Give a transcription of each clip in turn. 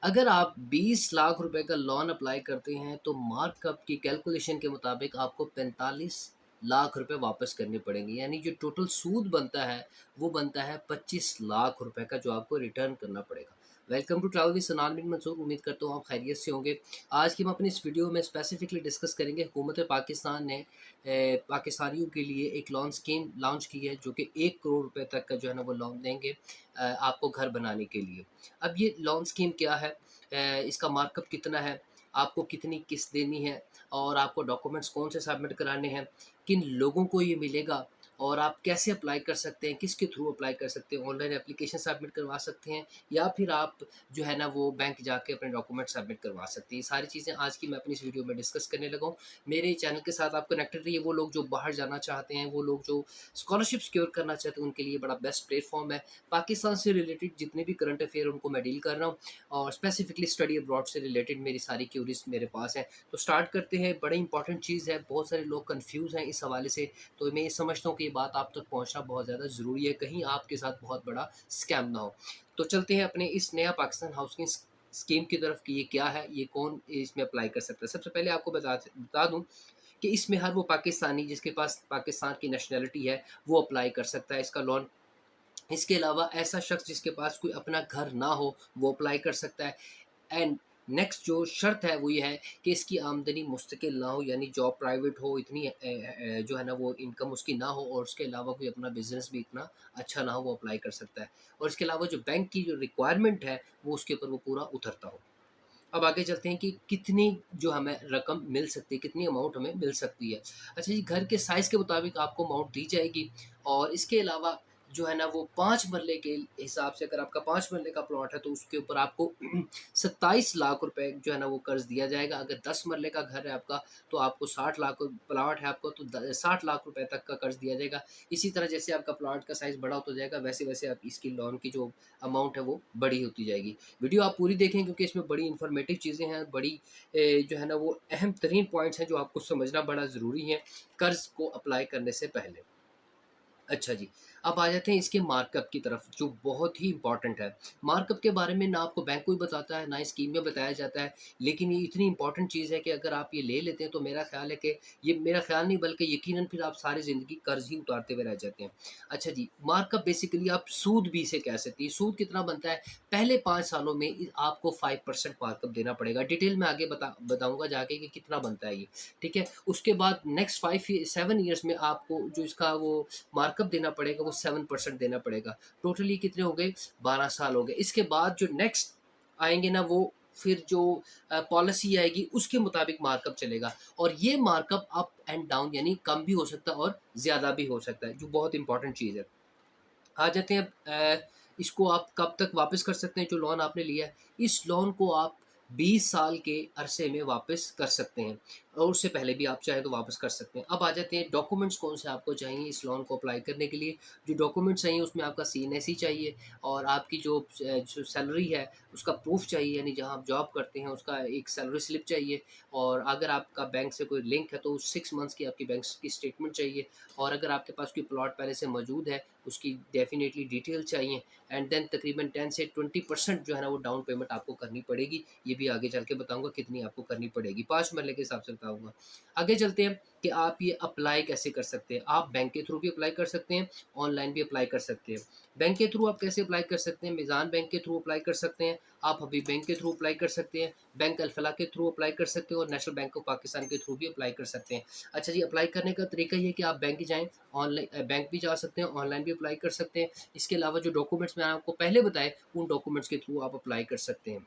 अगर आप 20 लाख रुपए का लोन अप्लाई करते हैं तो मार्कअप की कैलकुलेशन के मुताबिक आपको 45 लाख रुपए वापस करने पड़ेंगे। यानी जो टोटल सूद बनता है वो बनता है 25 लाख रुपए का, जो आपको रिटर्न करना पड़ेगा। वेलकम टू ट्रैवल विद सनाल बिन मंसूर। उम्मीद करता हूँ आप खैरियत से होंगे। आज की हम अपनी इस वीडियो में स्पेसिफिकली डिस्कस करेंगे हुकूमत पाकिस्तान ने पाकिस्तानियों के लिए एक लोन स्कीम लॉन्च की है, जो कि 1 करोड़ रुपए तक का जो है ना वो लोन देंगे आपको घर बनाने के लिए। अब ये लोन स्कीम क्या है, इसका मार्कअप कितना है, आपको कितनी किस्त देनी है और आपको डॉक्यूमेंट्स कौन से सबमिट कराने हैं, किन लोगों को ये मिलेगा और आप कैसे अप्लाई कर सकते हैं, किसके थ्रू अप्लाई कर सकते हैं, ऑनलाइन एप्लीकेशन सबमिट करवा सकते हैं या फिर आप जो है ना वो बैंक जाके अपने डॉक्यूमेंट सबमिट करवा सकते हैं। ये सारी चीज़ें आज की मैं अपनी इस वीडियो में डिस्कस करने लगा हूँ। मेरे चैनल के साथ आप कनेक्टेड रहिए। वो लोग जो बाहर जाना चाहते हैं, वो लोग जो स्कॉलरशिप सिक्योर करना चाहते हैं, उनके लिए बड़ा बेस्ट प्लेटफॉर्म है। पाकिस्तान से रिलेटेड जितने भी करंट अफेयर उनको मैं डील कर रहा हूँ और स्पेसिफिकली स्टडी अब्रॉड से रिलेटेड मेरी सारी क्यूरीज मेरे पास हैं। तो स्टार्ट करते हैं। बड़ी इंपॉर्टेंट चीज़ है, बहुत सारे लोग कंफ्यूज हैं इस हवाले से। तो मैं ये समझता हूँ कि ये बात आप तक पहुँचना बहुत ज़्यादा ज़रूरी है, कहीं आपके साथ बहुत बड़ा स्कैम ना हो। तो चलते हैं अपने इस नया पाकिस्तान हाउसिंग स्कीम की तरफ कि ये क्या है, ये कौन इसमें अप्लाई कर सकता है। सबसे पहले आपको बता दूं कि इसमें हर वो पाकिस्तानी जिसके पास पाकिस्तान की नेशनैलिटी है वो अप्लाई कर सकता है इसका लोन। इसके अलावा ऐसा शख्स जिसके पास कोई अपना घर ना हो वो अप्लाई कर सकता है। एंड नेक्स्ट जो शर्त है वो ये है कि इसकी आमदनी मुस्तकिल ना हो, यानी जॉब प्राइवेट हो इतनी जो है ना वो इनकम उसकी ना हो और उसके अलावा कोई अपना बिजनेस भी इतना अच्छा ना हो, वो अप्लाई कर सकता है। और इसके अलावा जो बैंक की जो रिक्वायरमेंट है वो उसके ऊपर वो पूरा उतरता हो। अब आगे चलते हैं कि कितनी जो हमें रकम मिल सकती है, कितनी अमाउंट हमें मिल सकती है। अच्छा जी, घर के साइज़ के मुताबिक आपको अमाउंट दी जाएगी और इसके अलावा जो है ना वो 5 मरले के हिसाब से, अगर आपका 5 मरले का प्लॉट है तो उसके ऊपर आपको 27 लाख रुपए जो है ना वो कर्ज़ दिया जाएगा। अगर 10 मरले का घर है आपका तो आपको 60 लाख, प्लॉट है आपको तो 60 लाख रुपए तक का कर्ज़ दिया जाएगा। इसी तरह जैसे आपका प्लॉट का साइज़ बड़ा होता जाएगा वैसे-वैसे आप इसकी लोन की जो अमाउंट है वो बड़ी होती जाएगी। वीडियो आप पूरी देखें क्योंकि इसमें बड़ी इन्फॉर्मेटिव चीज़ें हैं, बड़ी जो है ना वो अहम तरीन पॉइंट्स हैं जो आपको समझना बड़ा ज़रूरी है कर्ज़ को अप्लाई करने से पहले। अच्छा जी, अब आ जाते हैं इसके मार्कअप की तरफ, जो बहुत ही इम्पोर्टेंट है। मार्कअप के बारे में ना आपको बैंक कोई बताता है, ना स्कीम में बताया जाता है, लेकिन ये इतनी इम्पोर्टेंट चीज़ है कि अगर आप ये ले लेते हैं तो मेरा ख़्याल है कि ये, मेरा ख़्याल नहीं बल्कि यकीनन फिर आप सारी ज़िंदगी कर्ज़ ही उतारते हुए रह जाते हैं। अच्छा जी, मार्कअप बेसिकली आप सूद भी इसे कह सकती हैं। सूद कितना बनता है? पहले 5 सालों में आपको 5% मार्कअप देना पड़ेगा। डिटेल में आगे बताऊँगा जाके कि कितना बनता है ये, ठीक है? उसके बाद नेक्स्ट 7 ईयर्स में आपको जो इसका वो मार्कअप देना पड़ेगा वो 7% देना पड़ेगा। टोटली कितने हो गए? 12 साल हो गए। इसके बाद जो नेक्स्ट आएँगे ना वो फिर जो पॉलिसी आएगी उसके मुताबिक मार्कअप चलेगा और ये मार्कअप अप एंड डाउन यानी कम भी हो सकता है और ज़्यादा भी हो सकता है, जो बहुत इंपॉर्टेंट चीज़ है। आ जाते हैं इसको आप कब तक वापस कर सकते हैं जो लोन आपने लिया है। इस लोन को आप 20 साल के अरसे में वापस कर सकते हैं और उससे पहले भी आप चाहें तो वापस कर सकते हैं। अब आ जाते हैं डॉक्यूमेंट्स कौन से आपको चाहिए इस लोन को अप्लाई करने के लिए। जो डॉक्यूमेंट्स चाहिए उसमें आपका सीएनएसी चाहिए और आपकी जो सैलरी है उसका प्रूफ चाहिए, यानी जहाँ आप जॉब करते हैं उसका एक सैलरी स्लिप चाहिए। और अगर आपका बैंक से कोई लिंक है तो 6 मंथ्स की आपकी बैंक की स्टेटमेंट चाहिए। और अगर आपके पास कोई प्लॉट पहले से मौजूद है उसकी डेफ़िनेटली डिटेल चाहिए। एंड देन तकरीबन 10 से 20% जो है ना वो डाउन पेमेंट आपको करनी पड़ेगी। ये भी आगे चल के बताऊँगा कितनी आपको करनी पड़ेगी, 5 मरले के हिसाब से बताऊँगा। आगे चलते हैं कि आप ये अप्लाई कैसे कर सकते हैं। आप बैंक के थ्रू भी अप्लाई कर सकते हैं, ऑनलाइन भी अप्लाई कर सकते हैं। बैंक के थ्रू आप कैसे अप्लाई कर सकते हैं? मीज़ान बैंक के थ्रू अप्लाई कर सकते हैं, आप हबीब बैंक के थ्रू अप्लाई कर सकते हैं, बैंक अल-फलाह के थ्रू अप्लाई कर सकते हो और नेशनल बैंक ऑफ पाकिस्तान के थ्रू भी अप्लाई कर सकते हैं। अच्छा जी, अप्लाई करने का तरीका ये है कि आप बैंक जाएँ, ऑनलाइन बैंक भी जा सकते हैं, ऑनलाइन भी अप्लाई कर सकते हैं। इसके अलावा जो डॉक्यूमेंट्स मैंने आपको पहले बताए, उन डॉक्यूमेंट्स के थ्रू आप अप्लाई कर सकते हैं।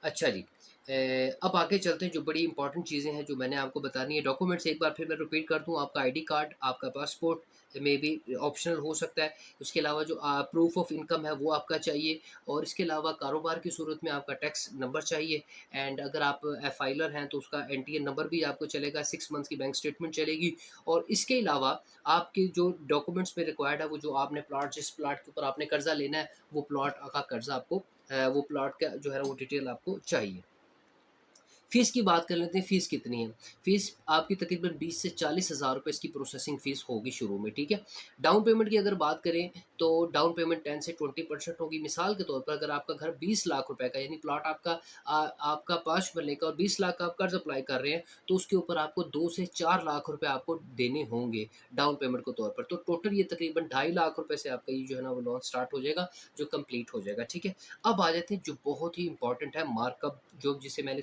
अच्छा जी। अब आगे चलते हैं, जो बड़ी इंपॉर्टेंट चीज़ें हैं जो मैंने आपको बतानी है। डॉक्यूमेंट्स एक बार फिर मैं रिपीट कर दूँ, आपका आईडी कार्ड, आपका पासपोर्ट में भी ऑप्शनल हो सकता है। उसके अलावा जो प्रूफ ऑफ इनकम है वो आपका चाहिए और इसके अलावा कारोबार की सूरत में आपका टैक्स नंबर चाहिए। एंड अगर आप फाइलर हैं तो उसका एनटीएन नंबर भी आपको चलेगा, 6 मंथ्स की बैंक स्टेटमेंट चलेगी। और इसके अलावा आपके जो डॉक्यूमेंट्स में रिक्वायर्ड है, वो जो आपने प्लॉट, जिस प्लॉट के ऊपर आपने कर्ज़ा लेना है, वो प्लॉट का कर्ज़ा आपको वो प्लॉट का जो है वो डिटेल आपको चाहिए। फ़ीस की बात कर लेते हैं, फ़ीस कितनी है? फ़ीस आपकी तकरीबन 20 से 40 हज़ार रुपए इसकी प्रोसेसिंग फ़ीस होगी शुरू में, ठीक है? डाउन पेमेंट की अगर बात करें, तो डाउन पेमेंट 10 से 20% होगी। मिसाल के तौर पर अगर आपका घर 20 लाख रुपए का, यानी प्लॉट आपका 5 मरले का और 20 लाख का आप कर्ज़ अप्लाई कर रहे हैं, तो उसके ऊपर आपको 2 से 4 लाख रुपए आपको देने होंगे डाउन पेमेंट के तौर पर। तो टोटल ये तकरीबन ढाई लाख रुपए से आपका ये जो है ना वो लोन स्टार्ट हो जाएगा, जो कंप्लीट हो जाएगा, ठीक है? अब आ जाते हैं जो बहुत ही इम्पोर्टेंट है, मार्कअप, जो जिसे मैंने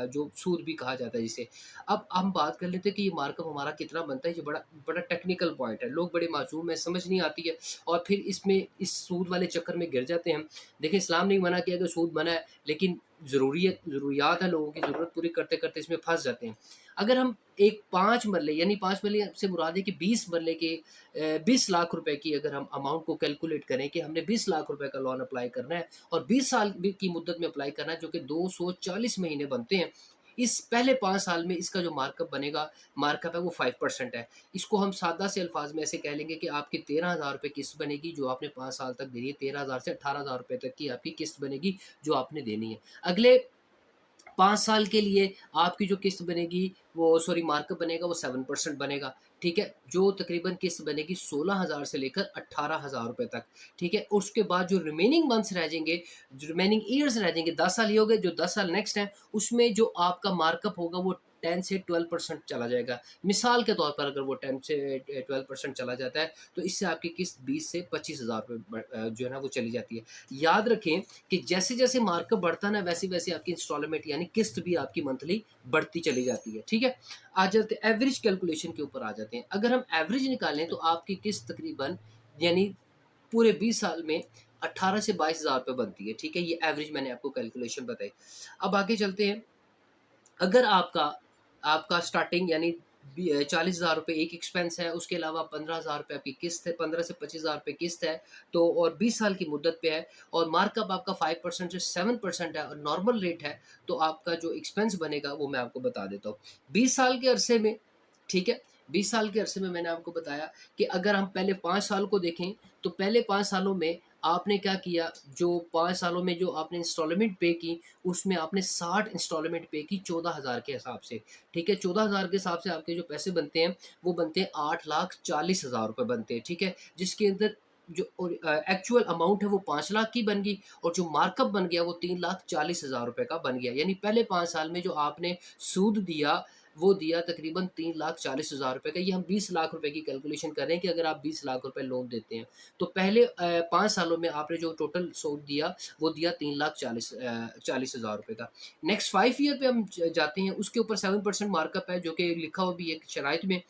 जो सूद भी कहा जाता है जिसे। अब हम बात कर लेते हैं कि ये मार्कअप हमारा कितना बनता है, ये बड़ा बड़ा टेक्निकल पॉइंट है। लोग बड़े मासूम हैं, समझ नहीं आती है और फिर इसमें इस सूद वाले चक्कर में गिर जाते हैं हम। देखिए, इस्लाम ने मना किया कि सूद मना है, लेकिन ज़रूरियात है, लोगों की ज़रूरत पूरी करते-करते इसमें फँस जाते हैं। अगर हम एक 5 मरले, यानी 5 मरले से मुराद है कि 20 मरले के 20 लाख रुपए की अगर हम अमाउंट को कैलकुलेट करें कि हमने 20 लाख रुपए का लोन अप्लाई करना है और 20 साल की मुद्दत में अप्लाई करना है, जो कि 240 महीने बनते हैं। इस पहले 5 साल में इसका जो मार्कअप है वो 5% है। इसको हम सादा से अल्फाज में ऐसे कह लेंगे कि आपकी 13,000 रुपए किस्त बनेगी, जो आपने 5 साल तक देनी है। 13,000 से 18,000 रुपए तक की आपकी किस्त बनेगी, जो आपने देनी है। अगले 5 साल के लिए आपकी जो किस्त बनेगी, वो सॉरी मार्कअप बनेगा, वो 7% बनेगा, ठीक है? जो तकरीबन किस्त बनेगी 16,000 से लेकर 18,000 रुपए तक, ठीक है? उसके बाद जो रिमेनिंग मंथ्स रह जाएँगे, जो रिमेनिंग ईयर्स रह जाएँगे, 10 साल ये हो गए, जो 10 साल नेक्स्ट हैं, उसमें जो आपका मार्कअप होगा वो 10 से 12% चला जाएगा। मिसाल के तौर पर अगर वो 10 से 12% चला जाता है, तो इससे आपकी किस्त 20 से 25,000 रुपए जो है ना वो चली जाती है। याद रखें कि जैसे-जैसे मार्कअप बढ़ता है ना, वैसे-वैसे आपकी इंस्टॉलमेंट यानी किस्त भी आपकी मंथली बढ़ती चली जाती है, ठीक है? आ जाते एवरेज कैलकुलेशन के ऊपर आ जाते हैं। अगर हम एवरेज निकालें तो आपकी किस्त तकरीबन, यानी पूरे 20 साल में 18 से 22,000 रुपए बनती है, ठीक है? ये एवरेज मैंने आपको कैलकुलेशन बताई। अब आगे चलते हैं। अगर आपका आपका स्टार्टिंग यानी 40,000 रुपए एक एक्सपेंस है, उसके अलावा 15,000 रुपए आपकी किस्त है, 15 से 25,000 रुपए किस्त है, तो और 20 साल की मुद्दत पे है और मार्कअप आपका 5% से 7% है और नॉर्मल रेट है, तो आपका जो एक्सपेंस बनेगा वो मैं आपको बता देता हूँ। 20 साल के अरसे में, ठीक है? 20 साल के अरसे में मैंने आपको बताया कि अगर हम पहले 5 साल को देखें, तो पहले 5 सालों में आपने क्या किया, जो 5 सालों में जो आपने इंस्टॉलमेंट पे की, उसमें आपने 60 इंस्टॉलमेंट पे की 14,000 के हिसाब से, ठीक है? 14,000 के हिसाब से आपके जो पैसे बनते हैं, वो बनते हैं 8,40,000 रुपए बनते हैं, ठीक है? जिसके अंदर जो एक्चुअल अमाउंट है वो 5 लाख की बन गई और जो मार्कअप बन गया वो 3,40,000 रुपए का बन गया। यानी पहले 5 साल में जो आपने सूद दिया, वो दिया तकरीबन 3,40,000 रुपए का। ये हम 20 लाख रुपए की कैलकुलेशन कर रहे हैं कि अगर आप 20 लाख रुपए लोन देते हैं, तो पहले 5 सालों में आपने जो टोटल सूद दिया, वो दिया 3,40,000 रुपए का। नेक्स्ट 5 ईयर पे हम ज जाते हैं, उसके ऊपर 7% मार्कअप है, जो कि लिखा हुआ भी है एक शराइत में।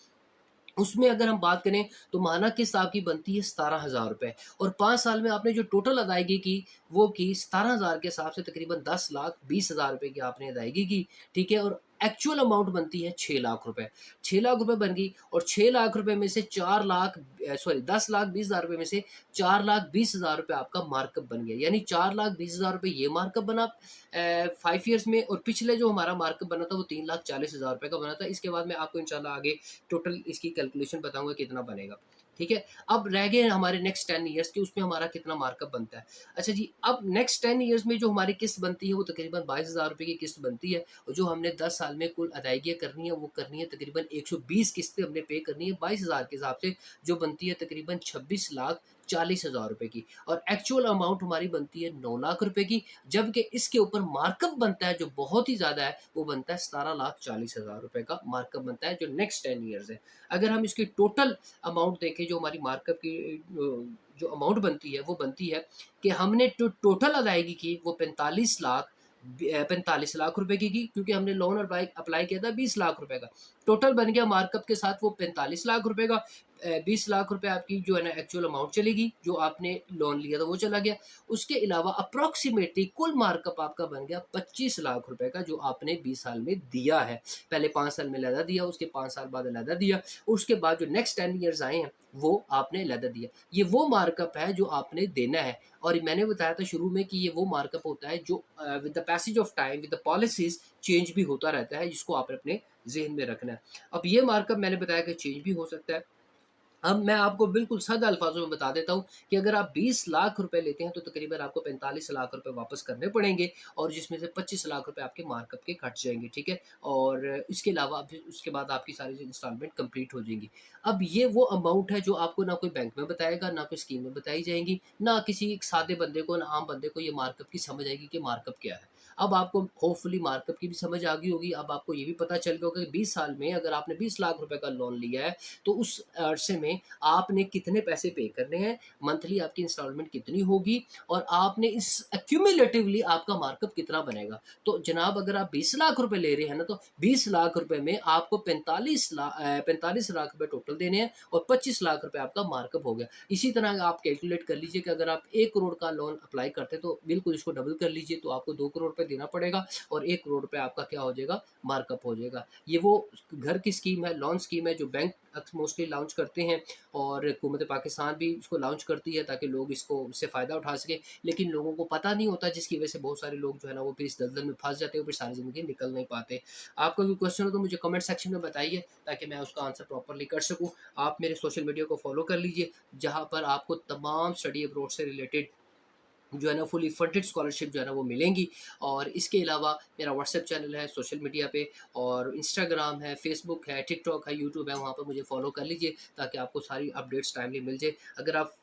उसमें अगर हम बात करें, तो माना किस्त आपकी बनती है 17,000 रुपए और 5 साल में आपने जो टोटल अदायगी की, वो की 17,000 के हिसाब से तकरीबन 10,20,000 रुपए की आपने अदायगी की, ठीक है? और एक्चुअल अमाउंट बनती है 6 लाख रुपए। 6 लाख रुपए बन गई और 6 लाख रुपए में से 10,20,000 रुपए में से 4,20,000 रुपए आपका मार्कअप बन गया। यानी 4,20,000 रुपए ये मार्कअप बना 5 इयर्स में और पिछले जो हमारा मार्कअप बना था वो 3,40,000 रुपए का बना था। इसके बाद मैं आपको इंशाल्लाह आगे टोटल इसकी कैलकुलेशन बताऊँगा कितना बनेगा, ठीक है? अब रह गए हमारे नेक्स्ट 10 इयर्स के, उसमें हमारा कितना मार्कअप बनता है। अच्छा जी, अब नेक्स्ट 10 इयर्स में जो हमारी किस्त बनती है वो तकरीबन 22,000 रुपए की किस्त बनती है और जो हमने 10 साल में कुल अदायगियाँ करनी है वो करनी है तकरीबन 120 किस्तें हमने पे करनी है 22,000 के हिसाब से, जो बनती है तकरीबन 26,40,000 रुपए की और एक्चुअल अमाउंट हमारी बनती है 9 लाख रुपए की, जबकि इसके ऊपर मार्कअप बनता है जो बहुत ही ज़्यादा है, वो बनता है 17,40,000 रुपए का मार्कअप बनता है जो नेक्स्ट 10 इयर्स है। अगर हम इसकी टोटल अमाउंट देखें, जो हमारी मार्कअप की जो अमाउंट बनती है, वो बनती है कि हमने टोटल अदायगी की वो 45 लाख रुपए की, क्योंकि हमने लोन अप्लाई अप्लाई किया था 20 लाख रुपए का। टोटल बन गया मार्कअप के साथ वो 45 लाख रुपए का। 20 लाख रुपए आपकी जो है ना एक्चुअल अमाउंट चलेगी, जो आपने लोन लिया था वो चला गया। उसके अलावा अप्रॉक्सिमेटली कुल मार्कअप आपका बन गया 25 लाख रुपए का, जो आपने 20 साल में दिया है। पहले 5 साल में अलहदा दिया, उसके 5 साल बाद अलहदा दिया, उसके बाद जो नेक्स्ट 10 इयर्स आए हैं, वो आपने अलहदा दिया। ये वो मार्कअप है जो आपने देना है और मैंने बताया था शुरू में कि ये वो मार्कअप होता है जो with the passage of time, with the policies change भी होता रहता है, जिसको आपने अपने ज़हन में रखना है। अब ये मार्कअप मैंने बताया कि चेंज भी हो सकता है। अब मैं आपको बिल्कुल सादा अल्फ़ाज़ों में बता देता हूँ कि अगर आप 20 लाख रुपए लेते हैं तो तकरीबन आपको 45 लाख रुपए वापस करने पड़ेंगे और जिसमें से 25 लाख रुपए आपके मार्कअप के कट जाएँगे, ठीक है? और इसके अलावा फिर उसके बाद आपकी सारी इंस्टॉलमेंट कंप्लीट हो जाएँगी। अब ये वो अमाउंट है जो आपको ना कोई बैंक में बताएगा, ना कोई स्कीम में बताई जाएँगी, ना किसी एक सादे बंदे को, ना आम बंदे को ये मार्कअप की समझ आएगी कि मार्कअप क्या है। अब आपको होपफुली मार्कअप की भी समझ आ गई होगी, अब आपको ये भी पता चल गया होगा कि 20 साल में अगर आपने 20 लाख रुपए का लोन लिया है, तो उस अरसे में आपने कितने पैसे पे करने हैं, मंथली आपकी इंस्टॉलमेंट कितनी होगी और आपने इस एक्यूमुलेटिवली आपका मार्कअप कितना बनेगा। तो जनाब अगर आप 20 लाख रुपए ले रहे हैं ना, तो 20 लाख रुपए में आपको 45 लाख रुपए टोटल देने हैं और 25 लाख रुपए आपका मार्कअप हो गया। इसी तरह आप कैलकुलेट कर लीजिए कि अगर आप 1 करोड़ का लोन अप्लाई करते हैं, तो बिल्कुल इसको डबल कर लीजिए, तो आपको 2 करोड़ रुपए देना पड़ेगा और 1 करोड़ रुपए आपका क्या हो जाएगा, मार्कअप हो जाएगा। ये वो घर की स्कीम है, लोन स्कीम है जो बैंक मोस्टली लॉन्च करते हैं और हुकूमत पाकिस्तान भी इसको लॉन्च करती है ताकि लोग इससे फ़ायदा उठा सकें। लेकिन लोगों को पता नहीं होता जिसकी वजह से बहुत सारे लोग जो है ना वो फिर इस दलदल में फँस जाते हैं और फिर सारी ज़िंदगी निकल नहीं पाते। आपका कोई क्वेश्चन हो तो मुझे कमेंट सेक्शन में बताइए ताकि मैं उसका आंसर प्रॉपर्ली कर सकूँ। आप मेरे सोशल मीडिया को फ़ॉलो कर लीजिए जहाँ पर आपको तमाम स्टडी अब्रॉड से रिलेटेड जो है ना फुली फंडेड स्कॉलरशिप जो है ना वो मिलेंगी। और इसके अलावा मेरा व्हाट्सएप चैनल है सोशल मीडिया पे और इंस्टाग्राम है, फेसबुक है, टिकटॉक है, यूट्यूब है, वहाँ पर मुझे फॉलो कर लीजिए ताकि आपको सारी अपडेट्स टाइमली मिल जाए। अगर आप